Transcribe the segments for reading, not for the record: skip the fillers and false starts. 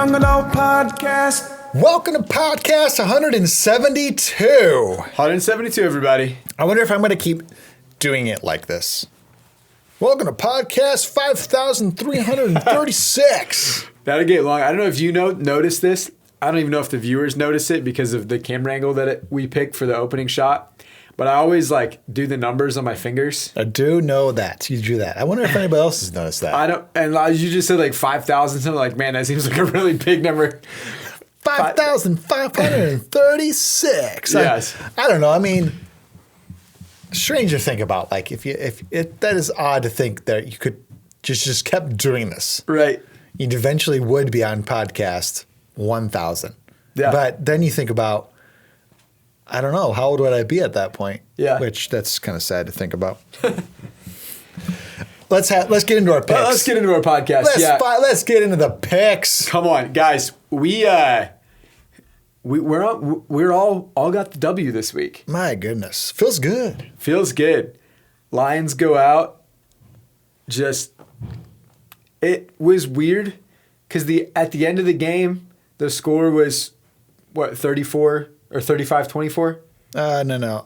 Young Adult Podcast. Welcome to podcast 172. 172, everybody. I wonder if I'm going to keep doing it like this. Welcome to podcast 5,336. That'll get long. I don't know if you notice this. I don't even know if the viewers notice it because of the camera angle that we picked for the opening shot. But I always do the numbers on my fingers. I do know that. You do that. I wonder if anybody else has noticed that. I don't. And you just said 5,000 something. Man, that seems like a really big number. 5,536. Yes. I don't know. I mean, strange to think about. That is odd to think that you could just kept doing this. Right. You eventually would be on podcast 1,000. Yeah. But then you think about, I don't know, how old would I be at that point? Yeah. Which that's kind of sad to think about. Let's get into our picks. Let's get into our podcast. Let's get into the picks. Come on, guys. We're all got the W this week. My goodness. Feels good. Feels good. Lions go out. It was weird because at the end of the game, the score was 34 or 35-24? No.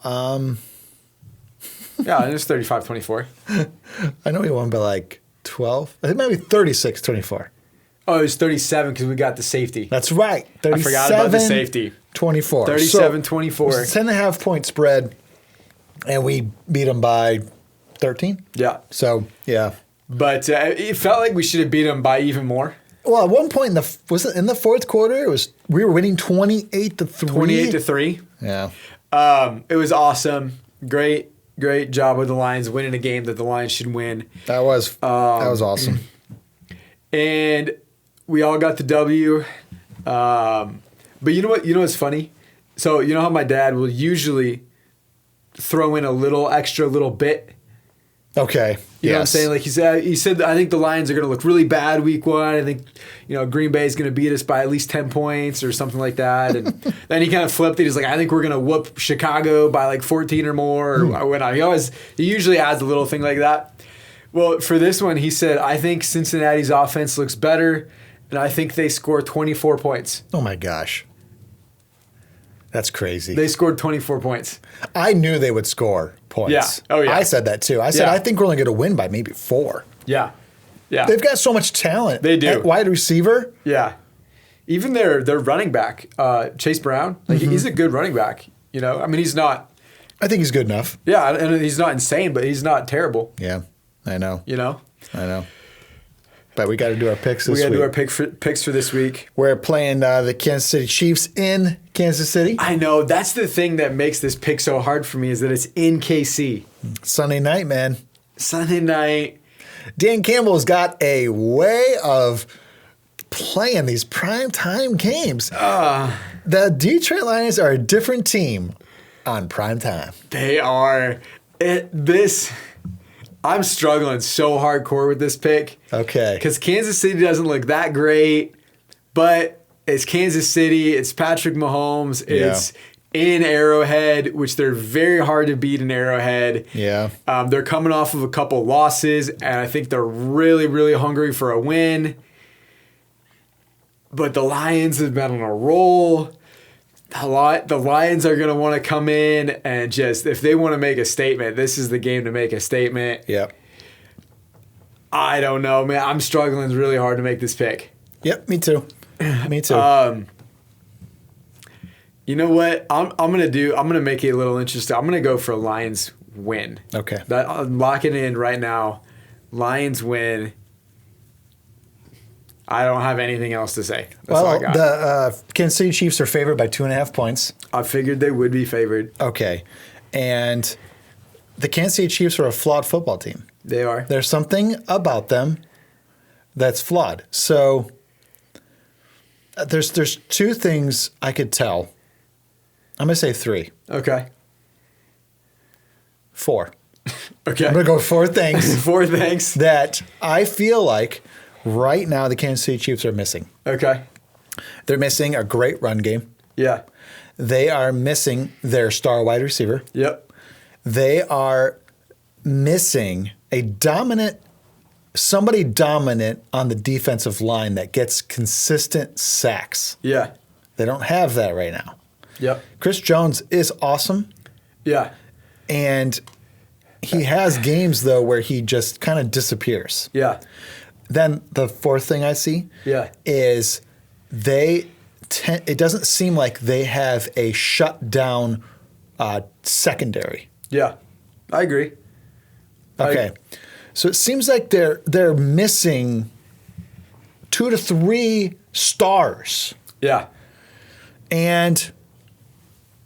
Yeah, it was 35-24. I know we won by 12. I think maybe 36-24. Oh, it was 37 because we got the safety. That's right. I forgot about the safety. 24. 37-24. So, 10.5 point spread, and we beat them by 13. Yeah. So, yeah. But it felt like we should have beat them by even more. Well, at one point was it in the fourth quarter? We were winning 28-3. 28-3. Yeah. It was awesome. Great job with the Lions winning a game that the Lions should win. That was awesome. And we all got the W. But you know what? You know what's funny? So you know how my dad will usually throw in a little extra little bit. Okay. You know what I'm saying? He said, I think the Lions are going to look really bad week one. I think, Green Bay is going to beat us by at least 10 points or something like that. And then he kind of flipped it. He's like, I think we're going to whoop Chicago by 14 or more. Or whatnot. He usually adds a little thing like that. Well, for this one, he said, I think Cincinnati's offense looks better, and I think they score 24 points. Oh, my gosh. That's crazy. They scored 24 points. I knew they would score points. Yeah. Oh, yeah. I said that too. I said, I think we're only going to win by maybe 4. Yeah. Yeah. They've got so much talent. They do. At wide receiver. Yeah. Even their running back, Chase Brown, he's a good running back. He's not. I think he's good enough. Yeah, and he's not insane, but he's not terrible. Yeah, I know. I know. But we got to do our picks this week. We got to do our picks for this week. We're playing the Kansas City Chiefs in Kansas City. I know. That's the thing that makes this pick so hard for me is that it's in KC. Sunday night, man. Sunday night. Dan Campbell's got a way of playing these primetime games. The Detroit Lions are a different team on primetime. They are. I'm struggling so hardcore with this pick. Okay. Because Kansas City doesn't look that great, but it's Kansas City. It's Patrick Mahomes. It's in Arrowhead, which they're very hard to beat in Arrowhead. Yeah. They're coming off of a couple losses, and I think they're really, really hungry for a win. But the Lions have been on a roll. The Lions are going to want to come in and if they want to make a statement, this is the game to make a statement. Yep. I don't know, man. I'm struggling really hard to make this pick. Yep, me too. Me too. You know what? I'm gonna make it a little interesting. I'm gonna go for a Lions win. Okay. I'm locking in right now. Lions win. I don't have anything else to say. That's all I got. The Kansas City Chiefs are favored by 2.5 points. I figured they would be favored. Okay. And the Kansas City Chiefs are a flawed football team. They are. There's something about them that's flawed. So there's 2 things I could tell. I'm going to say 3. Okay. 4. Okay. I'm going to go 4 things. 4 things. That I feel like right now the Kansas City Chiefs are missing. Okay. They're missing a great run game. Yeah. They are missing their star wide receiver. Yep. They are missing a dominant somebody dominant on the defensive line that gets consistent sacks. Yeah. They don't have that right now. Yep. Chris Jones is awesome, Yeah. and he has games, though, where he just kind of disappears. Yeah. Then the fourth thing I see is it doesn't seem like they have a shut secondary. Yeah. I agree. Okay. So it seems like they're missing 2 to 3 stars. Yeah. And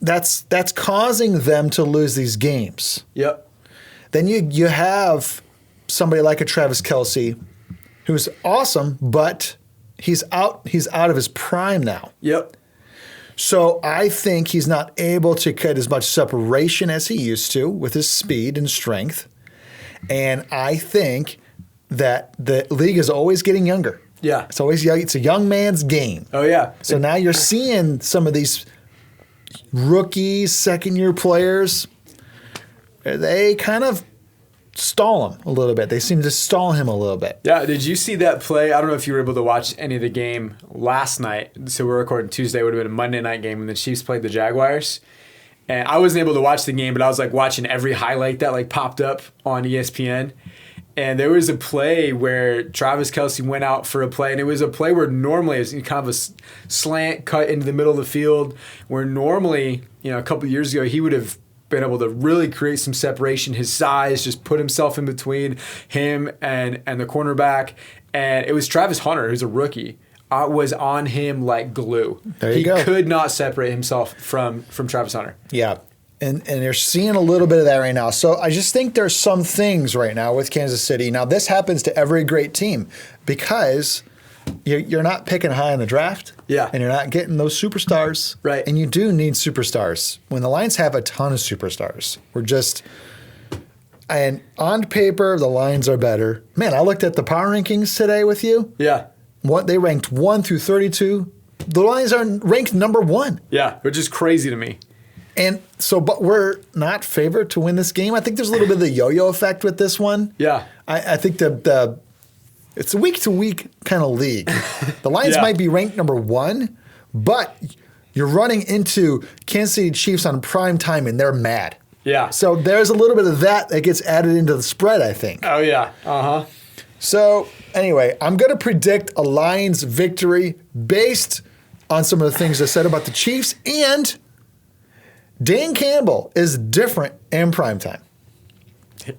that's causing them to lose these games. Yep. Then you have somebody like a Travis Kelce who's awesome, but he's out of his prime now. Yep. So I think he's not able to get as much separation as he used to with his speed and strength. And I think that the league is always getting younger. Yeah. It's always young. It's a young man's game. Oh, yeah. So now you're seeing some of these rookies, second-year players, they kind of stall him a little bit. They seem to stall him a little bit. Yeah, did you see that play? I don't know if you were able to watch any of the game last night. So we're recording Tuesday. It would have been a Monday night game when the Chiefs played the Jaguars. And I wasn't able to watch the game, but I was like watching every highlight that like popped up on ESPN. And there was a play where Travis Kelce went out for a play, and it was a play where normally it's kind of a slant cut into the middle of the field, where normally, a couple of years ago, he would have been able to really create some separation. His size just put himself in between him and the cornerback. And it was Travis Hunter, who's a rookie, was on him like glue. There you go. He could not separate himself from Travis Hunter. Yeah. And they're seeing a little bit of that right now. So I just think there's some things right now with Kansas City. Now, this happens to every great team because you're not picking high in the draft. Yeah. And you're not getting those superstars. Right. And you do need superstars. When the Lions have a ton of superstars, and on paper, the Lions are better. Man, I looked at the power rankings today with you. Yeah. What they ranked 1 through 32. The Lions are ranked number 1. Yeah, which is crazy to me. And so, but we're not favored to win this game. I think there's a little bit of the yo-yo effect with this one. Yeah. I think it's a week-to-week kind of league. The Lions Yeah. might be ranked number 1, but you're running into Kansas City Chiefs on prime time, and they're mad. Yeah. So there's a little bit of that gets added into the spread, I think. Oh, yeah. Uh-huh. So anyway, I'm going to predict a Lions victory based on some of the things I said about the Chiefs, and Dan Campbell is different in primetime.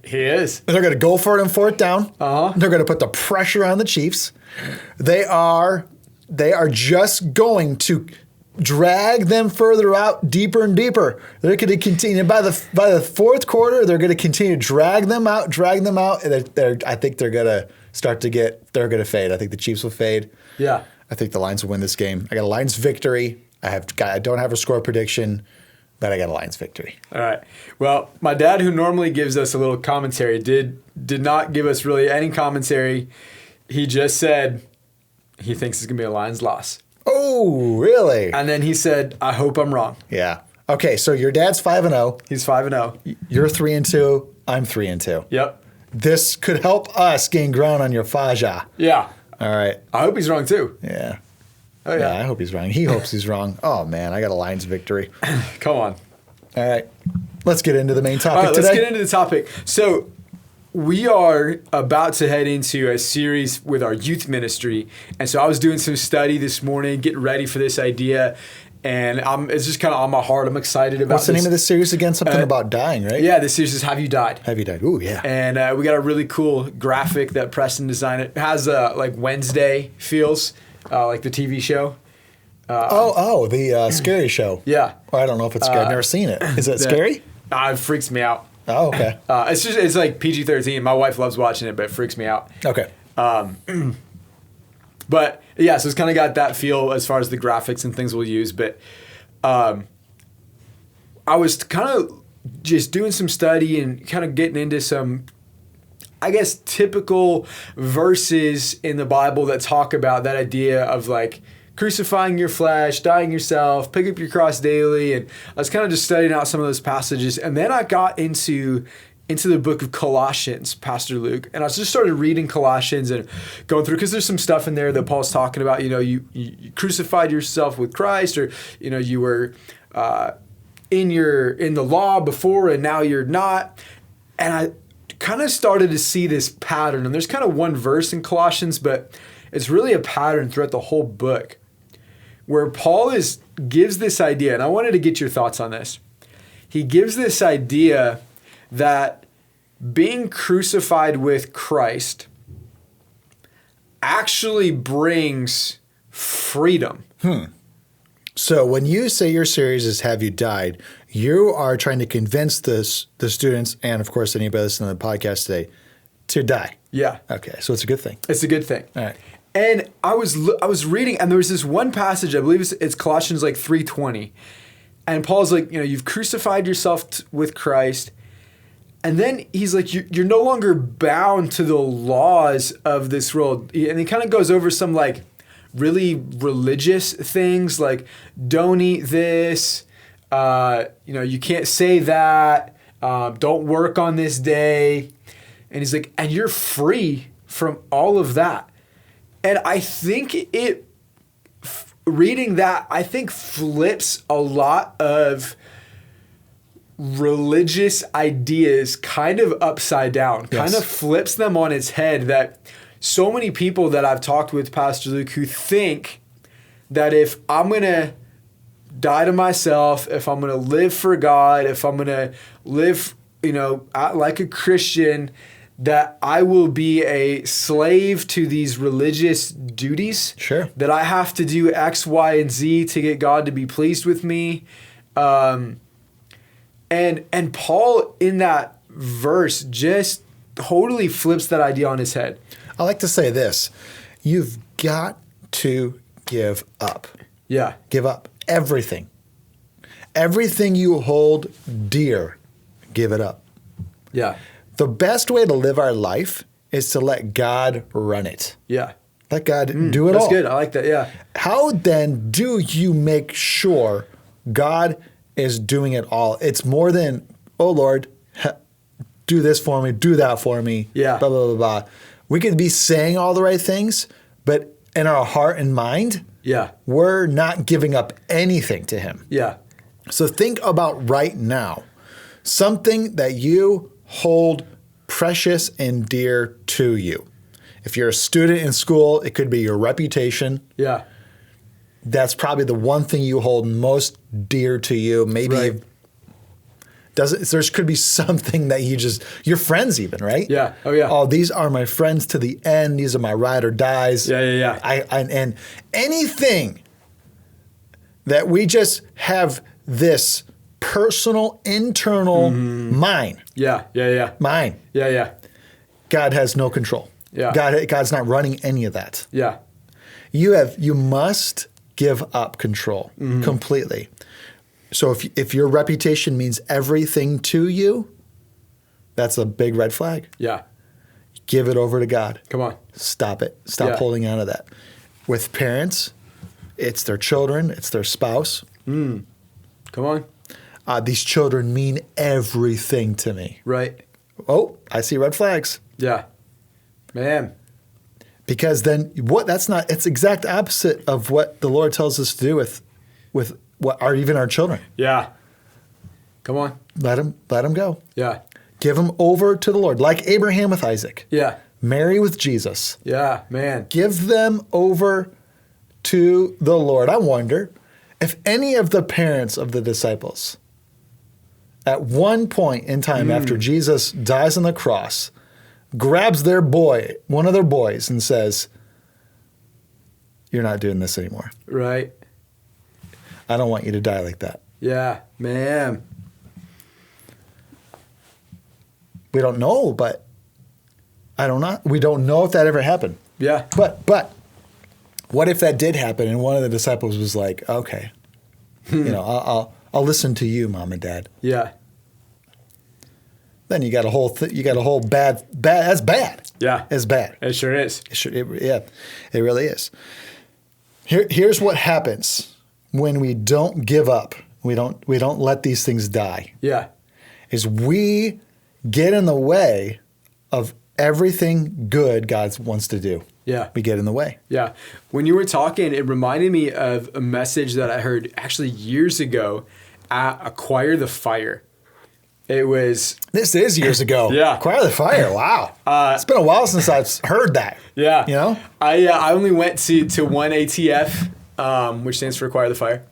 He is. They're going to go for it on 4th down. Uh-huh. They're going to put the pressure on the Chiefs. They are just going to drag them further out, deeper and deeper. They're going to continue by the 4th quarter. They're going to continue to drag them out. And I think they're going to they're going to fade. I think the Chiefs will fade. Yeah. I think the Lions will win this game. I got a Lions victory. I don't have a score prediction, but I got a Lions victory. All right. Well, my dad, who normally gives us a little commentary, did not give us really any commentary. He just said he thinks it's going to be a Lions loss. Oh, really? And then he said, I hope I'm wrong. Yeah. Okay, so your dad's 5-0. He's 5-0. You're 3-2. I'm 3-2. Yep. This could help us gain ground on your Faja. Yeah. All right. I hope he's wrong too. Yeah. Oh, yeah. I hope he's wrong. He hopes he's wrong. Oh, man, I got a Lions victory. Come on. All right. Let's get into the main topic All right, today. let's get into the topic. So we are about to head into a series with our youth ministry. And so I was doing some study this morning, getting ready for this idea. And it's just kind of on my heart. I'm excited about What's the name of this series again? Something about dying, right? Yeah, this series is Have You Died? Have You Died? Ooh, yeah. And we got a really cool graphic that Preston designed. It has like Wednesday feels, like the TV show. The scary show. Yeah. Well, I don't know if it's scary. I've never seen it. Is it scary? It freaks me out. Oh, okay. It's like PG-13. My wife loves watching it, but it freaks me out. Okay. But yeah, so it's kind of got that feel as far as the graphics and things we'll use. But I was kind of just doing some study and kind of getting into some, I guess, typical verses in the Bible that talk about that idea of like crucifying your flesh, dying yourself, pick up your cross daily. And I was kind of just studying out some of those passages. And then I got into into the book of Colossians, Pastor Luke. And I just started reading Colossians and going through, because there's some stuff in there that Paul's talking about, you crucified yourself with Christ, or, you were in the law before and now you're not. And I kind of started to see this pattern. And there's kind of one verse in Colossians, but it's really a pattern throughout the whole book where Paul gives this idea, and I wanted to get your thoughts on this. He gives this idea that being crucified with Christ actually brings freedom. So when you say your series is Have You Died, you are trying to convince the students, and of course anybody listening to the podcast today, to die. Yeah. Okay, so it's a good thing. It's a good thing. All right. And I was reading, and there was this one passage, I believe it's Colossians 3:20. And Paul's like, you've crucified yourself with Christ. And then he's like, you're no longer bound to the laws of this world. And he kind of goes over some really religious things, like don't eat this, you can't say that, don't work on this day. And he's like, and you're free from all of that. And I think reading that, I think flips a lot of religious ideas kind of upside down, kind of flips them on its head, that so many people that I've talked with, Pastor Luke, who think that if I'm going to die to myself, if I'm going to live for God, if I'm going to live, like a Christian, that I will be a slave to these religious duties. Sure. That I have to do X, Y, and Z to get God to be pleased with me. And Paul in that verse just totally flips that idea on his head. I like to say this. You've got to give up. Yeah. Give up everything. Everything you hold dear, give it up. Yeah. The best way to live our life is to let God run it. Yeah. Let God do it all. That's good. I like that. Yeah. How then do you make sure God is doing it all? It's more than, oh Lord, do this for me, do that for me, yeah. blah, blah, blah, blah. We could be saying all the right things, but in our heart and mind, we're not giving up anything to Him. Yeah. So think about right now, something that you hold precious and dear to you. If you're a student in school, it could be your reputation. Yeah. That's probably the one thing you hold most dear to you. Maybe there could be something that your friends even, right? Yeah. Oh, yeah. Oh, these are my friends to the end. These are my ride or dies. Yeah. And anything that we just have this personal, internal mine. Yeah. Mine. Yeah. God has no control. Yeah. God's not running any of that. Yeah. You must give up control completely. So if your reputation means everything to you, that's a big red flag. Yeah. Give it over to God. Come on. Stop it. Stop holding on to that. With parents, it's their children, it's their spouse. Come on. These children mean everything to me. Right. Oh, I see red flags. Yeah. Man. Because then it's exact opposite of what the Lord tells us to do with what are even our children. Yeah. Come on. Let them go. Yeah. Give them over to the Lord, like Abraham with Isaac. Yeah. Mary with Jesus. Yeah, man. Give them over to the Lord. I wonder if any of the parents of the disciples at one point in time after Jesus dies on the cross, grabs one of their boys, and says, "You're not doing this anymore. Right. I don't want you to die like that." Yeah, man. We don't know, but we don't know if that ever happened. Yeah. But what if that did happen and one of the disciples was like, "Okay, I'll listen to you, Mom and Dad." Yeah. Then you got a whole bad. That's bad. Yeah. It's bad. It sure is. It really is. Here's what happens when we don't give up. We don't let these things die. Yeah. Is we get in the way of everything good God wants to do. Yeah. We get in the way. Yeah. When you were talking, it reminded me of a message that I heard actually years ago at Acquire the Fire. It was... This is years ago. Yeah. Acquire the Fire. Wow. It's been a while since I've heard that. Yeah. You know? I only went to one ATF, which stands for Acquire the Fire.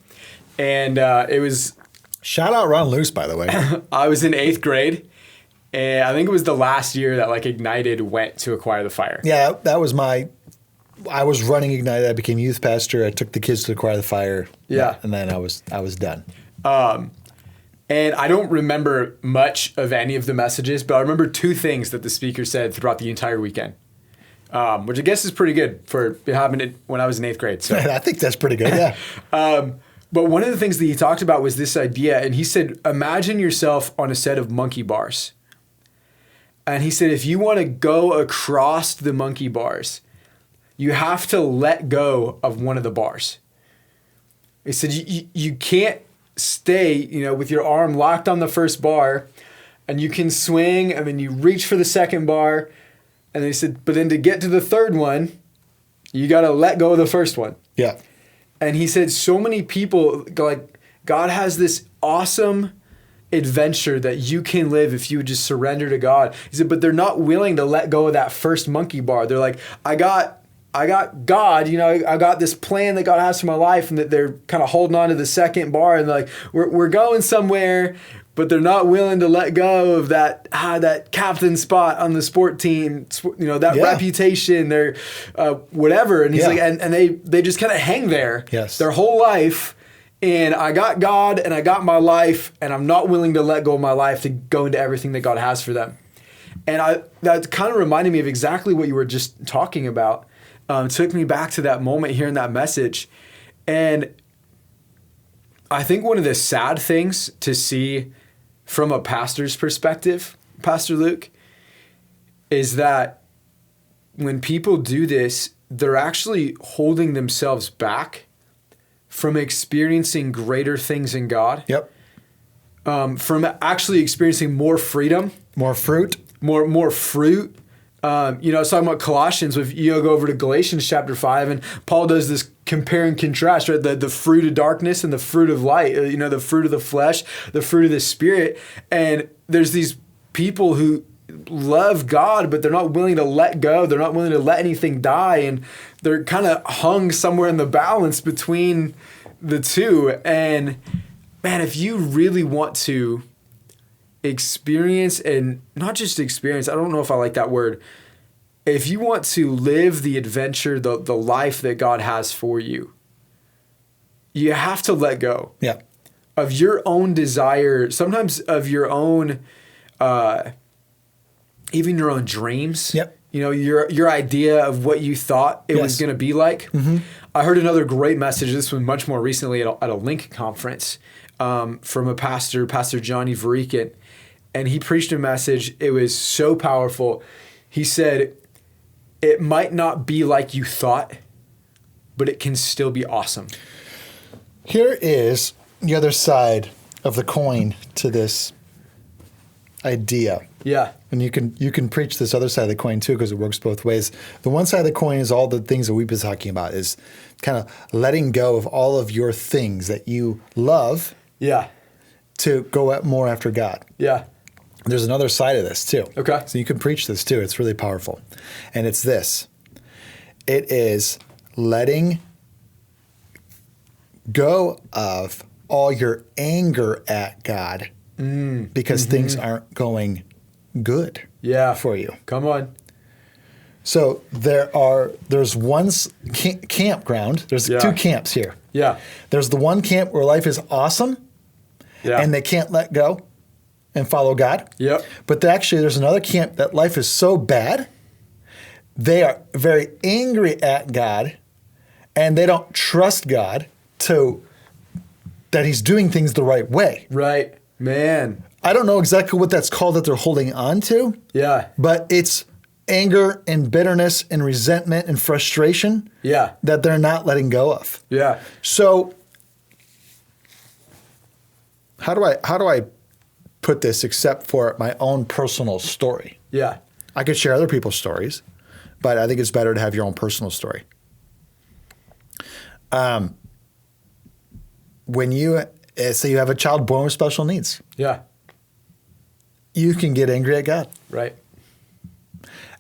And it was... Shout out Ron Luce, by the way. I was in 8th grade. And I think it was the last year that like Ignited went to Acquire the Fire. Yeah, that was I was running Ignited. I became youth pastor. I took the kids to Acquire the Fire. Yeah. And then I was done. And I don't remember much of any of the messages, but I remember 2 things that the speaker said throughout the entire weekend, which I guess is pretty good for having it when I was in 8th grade. So I think that's pretty good, yeah. But one of the things that he talked about was this idea, and he said, imagine yourself on a set of monkey bars. And he said, if you want to go across the monkey bars, you have to let go of one of the bars. He said, you can't stay, with your arm locked on the first bar, and you can swing, and then you reach for the second bar. And he said, but then to get to the third one, you got to let go of the first one. Yeah. And he said, so many people, like, God has this awesome adventure that you can live if you would just surrender to God. He said, but they're not willing to let go of that first monkey bar. They're like, I got God, I got this plan that God has for my life, and that they're kind of holding on to the second bar, and like, we're going somewhere, but they're not willing to let go of that captain spot on the sport team, that reputation, their whatever. And he's like, and they just kind of hang there their whole life. And I got God and I got my life, and I'm not willing to let go of my life to go into everything that God has for them. And that kind of reminded me of exactly what you were just talking about. It took me back to that moment hearing that message. And I think one of the sad things to see from a pastor's perspective, Pastor Luke, is that when people do this, they're actually holding themselves back from experiencing greater things in God. Yep. From actually experiencing more freedom. More fruit. More fruit. I was talking about Colossians. If you go over to Galatians chapter 5, and Paul does this compare and contrast, right? The fruit of darkness and the fruit of light, the fruit of the flesh, the fruit of the spirit. And there's these people who love God, but they're not willing to let go. They're not willing to let anything die. And they're kind of hung somewhere in the balance between the two. And man, if you really want to experience, and not just experience, I don't know if I like that word. If you want to live the adventure, the life that God has for you, you have to let go of your own desire, sometimes of your own, even your own dreams. Yep. Your idea of what you thought it was going to be like. Mm-hmm. I heard another great message. This was much more recently at a Link conference from a pastor, Pastor Johnny Varican. And he preached a message. It was so powerful. He said, it might not be like you thought, but it can still be awesome. Here is the other side of the coin to this idea. Yeah. And you can preach this other side of the coin too, because it works both ways. The one side of the coin is all the things that we've been talking about, is kind of letting go of all of your things that you love. Yeah. To go more after God. Yeah. There's another side of this too. Okay. So you can preach this too. It's really powerful. And it's this. It is letting go of all your anger at God because things aren't going good for you. Come on. So there's one campground. There's 2 camps here. Yeah. There's the one camp where life is awesome and they can't let go and follow God. Yep. But actually there's another camp that life is so bad, they are very angry at God and they don't trust God that he's doing things the right way. Right. Man. I don't know exactly what that's called that they're holding on to. Yeah. But it's anger and bitterness and resentment and frustration that they're not letting go of. Yeah. So how do I put this except for my own personal story. Yeah. I could share other people's stories, but I think it's better to have your own personal story. When you say you have a child born with special needs, Yeah. you can get angry at God. Right.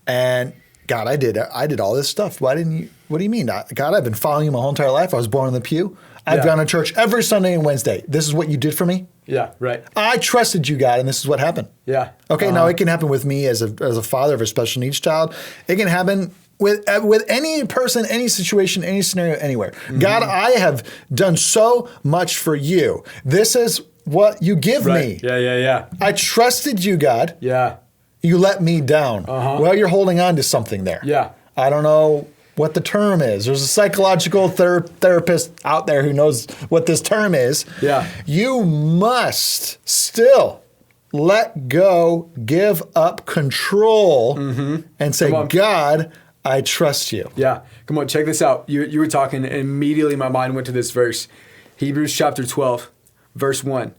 And God, I did all this stuff. Why didn't you? What do you mean? God, I've been following you my whole entire life. I was born in the pew. I've gone to church every Sunday and Wednesday. This is what you did for me? Yeah. Right. I trusted you, God, and this is what happened. Yeah. Okay, now it can happen with me as a father of a special needs child. It can happen with any person, any situation, any scenario, anywhere. Mm-hmm. God, I have done so much for you. This is what you give me. Yeah. I trusted you, God. Yeah. You let me down. Well, you're holding on to something there. Yeah. I don't know what the term is. There's a psychological therapist out there who knows what this term is. Yeah. You must still let go, give up control, and say, God, I trust you. Yeah. Come on, check this out. You were talking, and immediately my mind went to this verse. Hebrews chapter 12, verse 1.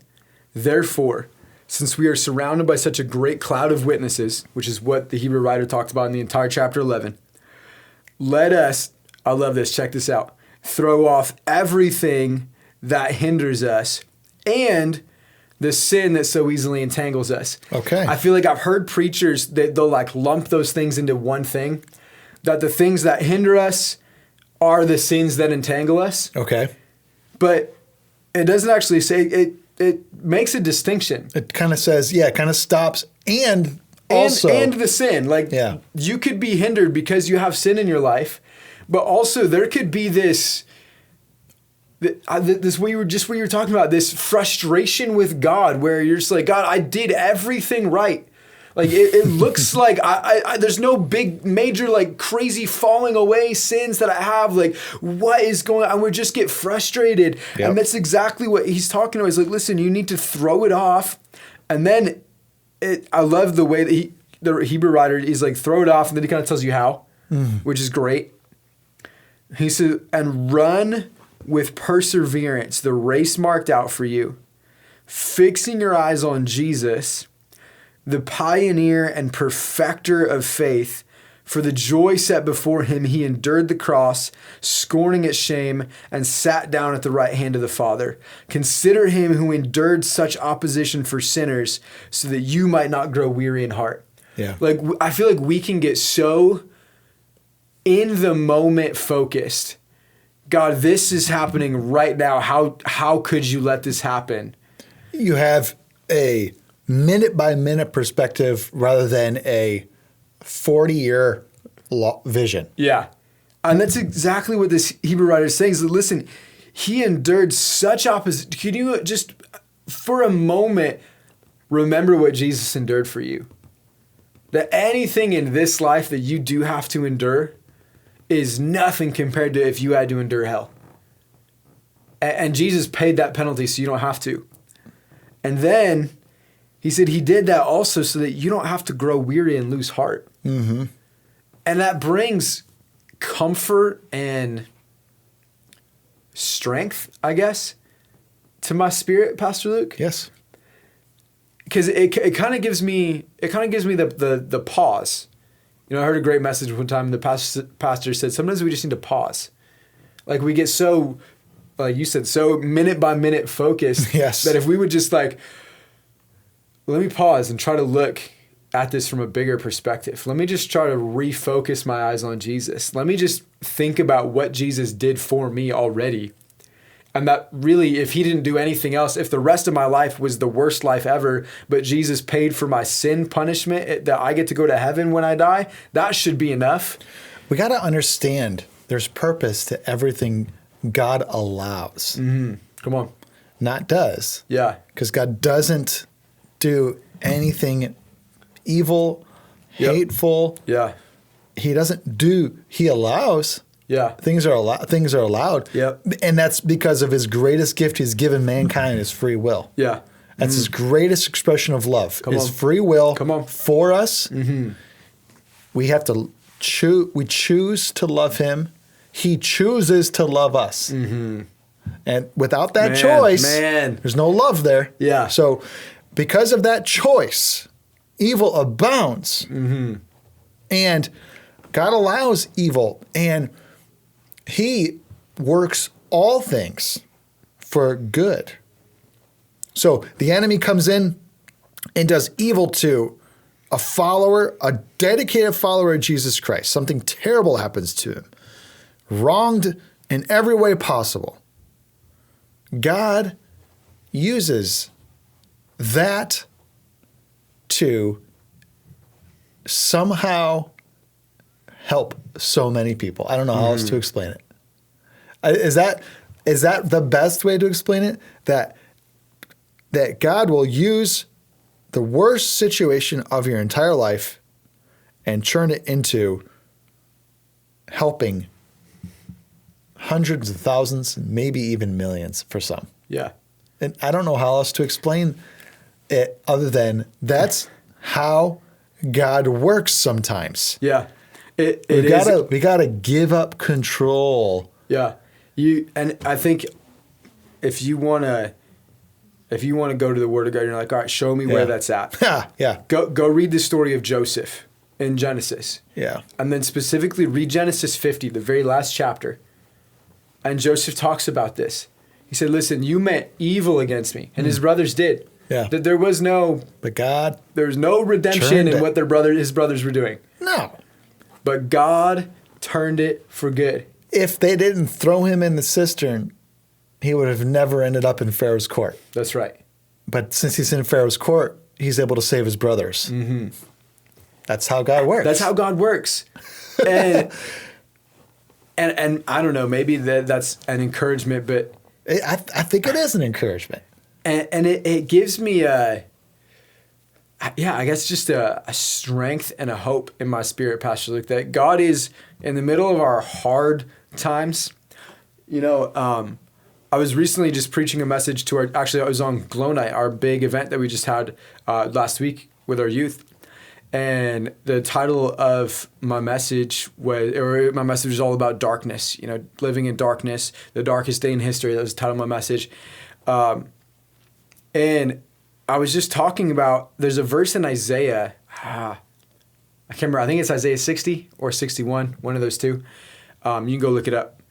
Therefore, since we are surrounded by such a great cloud of witnesses, which is what the Hebrew writer talked about in the entire chapter 11, let us, I love this, check this out, throw off everything that hinders us and the sin that so easily entangles us. Okay. I feel like I've heard preachers that they'll like lump those things into one thing, that the things that hinder us are the sins that entangle us. Okay. But it doesn't actually say, it makes a distinction. It kind of says, it kind of stops and also. And the sin. Like, you could be hindered because you have sin in your life, but also there could be this what you were talking about, this frustration with God where you're just like, God, I did everything right. Like it looks like I there's no big major like crazy falling away sins that I have. Like what is going on? And we just get frustrated. Yep. And that's exactly what he's talking about. He's like, listen, you need to throw it off. And then I love the way that the Hebrew writer, he's like, throw it off. And then he kind of tells you how, which is great. He said, and run with perseverance the race marked out for you, fixing your eyes on Jesus, the pioneer and perfecter of faith. For the joy set before him, he endured the cross, scorning its shame, and sat down at the right hand of the Father. Consider him who endured such opposition for sinners, so that you might not grow weary in heart. Yeah. Like, I feel like we can get so in the moment focused. God, this is happening right now. How could you let this happen? You have a minute by minute perspective rather than a 40-year vision. Yeah. And that's exactly what this Hebrew writer is saying is that, listen, he endured such opposition. Can you just, for a moment, remember what Jesus endured for you? That anything in this life that you do have to endure is nothing compared to if you had to endure hell. And Jesus paid that penalty so you don't have to. And then he said he did that also so that you don't have to grow weary and lose heart. Mm-hmm. And that brings comfort and strength, I guess, to my spirit, Pastor Luke. Yes. Because it kind of gives me the pause. You know, I heard a great message one time. The pastor said, sometimes we just need to pause. Like we get so, like you said, so minute by minute focused. Yes. That if we would just like, let me pause and try to look at this from a bigger perspective. Let me just try to refocus my eyes on Jesus. Let me just think about what Jesus did for me already. And that really, if he didn't do anything else, if the rest of my life was the worst life ever, but Jesus paid for my sin punishment that I get to go to heaven when I die, that should be enough. We got to understand there's purpose to everything God allows. Mm-hmm. Come on. Not does. Yeah. Because God doesn't do anything evil, hateful. Yeah. He doesn't do, he allows. Yeah. Things are allowed. Yep. And that's because of his greatest gift he's given mankind is free will. Yeah. That's his greatest expression of love. Come is on. Free will Come on. for us. Mm-hmm. We have to choose to love him. He chooses to love us. Mm-hmm. And without that choice, there's no love there. Yeah. So because of that choice, evil abounds. And God allows evil, and he works all things for good. So the enemy comes in and does evil to a follower, a dedicated follower of Jesus Christ. Something terrible happens to him, wronged in every way possible. God uses that to somehow help so many people. I don't know how else to explain it. Is that the best way to explain it? That God will use the worst situation of your entire life and turn it into helping hundreds of thousands, maybe even millions for some. Yeah. And I don't know how else to explain it other than that's how God works sometimes. Yeah. We gotta give up control. Yeah. And I think if you wanna go to the Word of God, you're like, all right, show me where that's at. Yeah. Go read the story of Joseph in Genesis. Yeah. And then specifically read Genesis 50, the very last chapter. And Joseph talks about this. He said, listen, you meant evil against me. And his brothers did. Yeah. That there was no redemption in what his brothers were doing. No. But God turned it for good. If they didn't throw him in the cistern, he would have never ended up in Pharaoh's court. That's right. But since he's in Pharaoh's court, he's able to save his brothers. That's how God works. That's how God works. And and I don't know, maybe that's an encouragement, but I think it is an encouragement. And it gives me I guess just a strength and a hope in my spirit, Pastor Luke, that God is in the middle of our hard times. You know, I was recently just preaching a message to I was on Glow Night, our big event that we just had last week with our youth. And the title of my message was all about darkness, you know, living in darkness, the darkest day in history. That was the title of my message. And I was just talking about, there's a verse in Isaiah, I can't remember, I think it's Isaiah 60 or 61, one of those two. You can go look it up.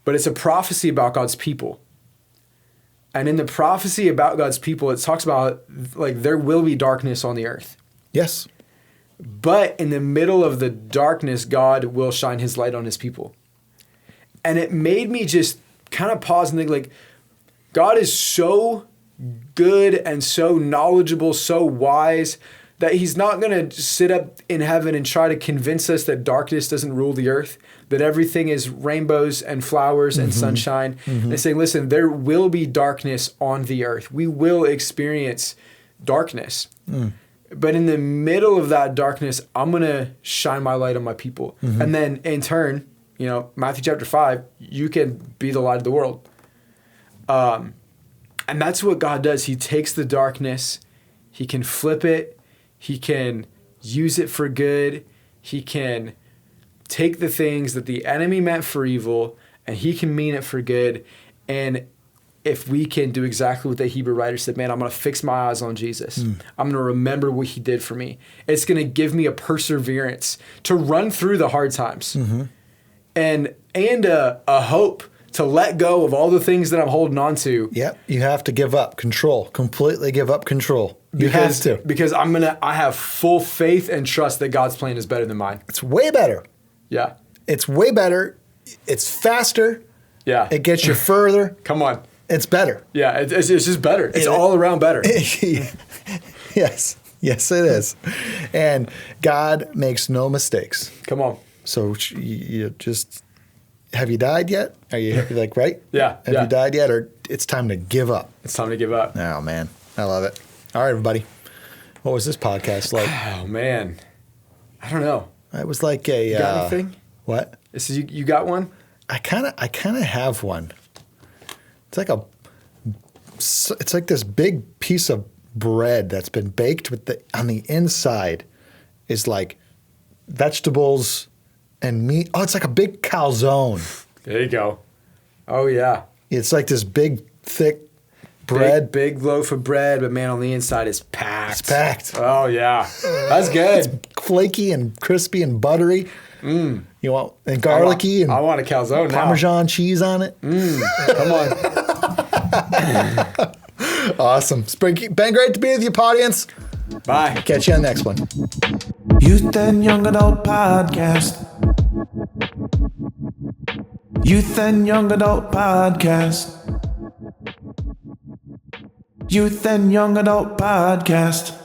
But it's a prophecy about God's people. And in the prophecy about God's people, it talks about like there will be darkness on the earth. Yes. But in the middle of the darkness, God will shine his light on his people. And it made me just kind of pause and think, like, God is so good and so knowledgeable, so wise, that he's not going to sit up in heaven and try to convince us that darkness doesn't rule the earth, that everything is rainbows and flowers and sunshine. And saying, listen, there will be darkness on the earth. We will experience darkness. But in the middle of that darkness, I'm going to shine my light on my people. And then in turn, you know, Matthew chapter 5, you can be the light of the world. And that's what God does. He takes the darkness, he can flip it, he can use it for good, he can take the things that the enemy meant for evil, and he can mean it for good. And if we can do exactly what the Hebrew writer said, man, I'm going to fix my eyes on Jesus. I'm going to remember what he did for me. It's going to give me a perseverance to run through the hard times and a hope to let go of all the things that I'm holding on to. Yep. You have to give up control, completely give up control. You have to. Because I have full faith and trust that God's plan is better than mine. It's way better. Yeah. It's way better. It's faster. Yeah. It gets you further. Come on. It's better. Yeah, it's just better. It's all around better. Yes. Yes, it is. And God makes no mistakes. Come on. So you just, have you died yet? Are you like, right? Yeah. Have you died yet? Or it's time to give up? It's time to give up. Oh, man. I love it. All right, everybody. What was this podcast like? Oh, man. I don't know. It was like a... You got anything? What? You got one? I kind of have one. It's like this big piece of bread that's been baked with on the inside is like vegetables and meat. Oh, it's like a big calzone. There you go. Oh, yeah. It's like this big, thick bread. Big loaf of bread, but man, on the inside is packed. It's packed. Oh yeah, that's good. Flaky and crispy and buttery. You want and garlicky I want a calzone now. Parmesan cheese on it. Come on. Awesome. It's been great to be with you, audience. Bye. Catch you on the next one. Youth and Young Adult Podcast. Youth and Young Adult Podcast. Youth and Young Adult Podcast.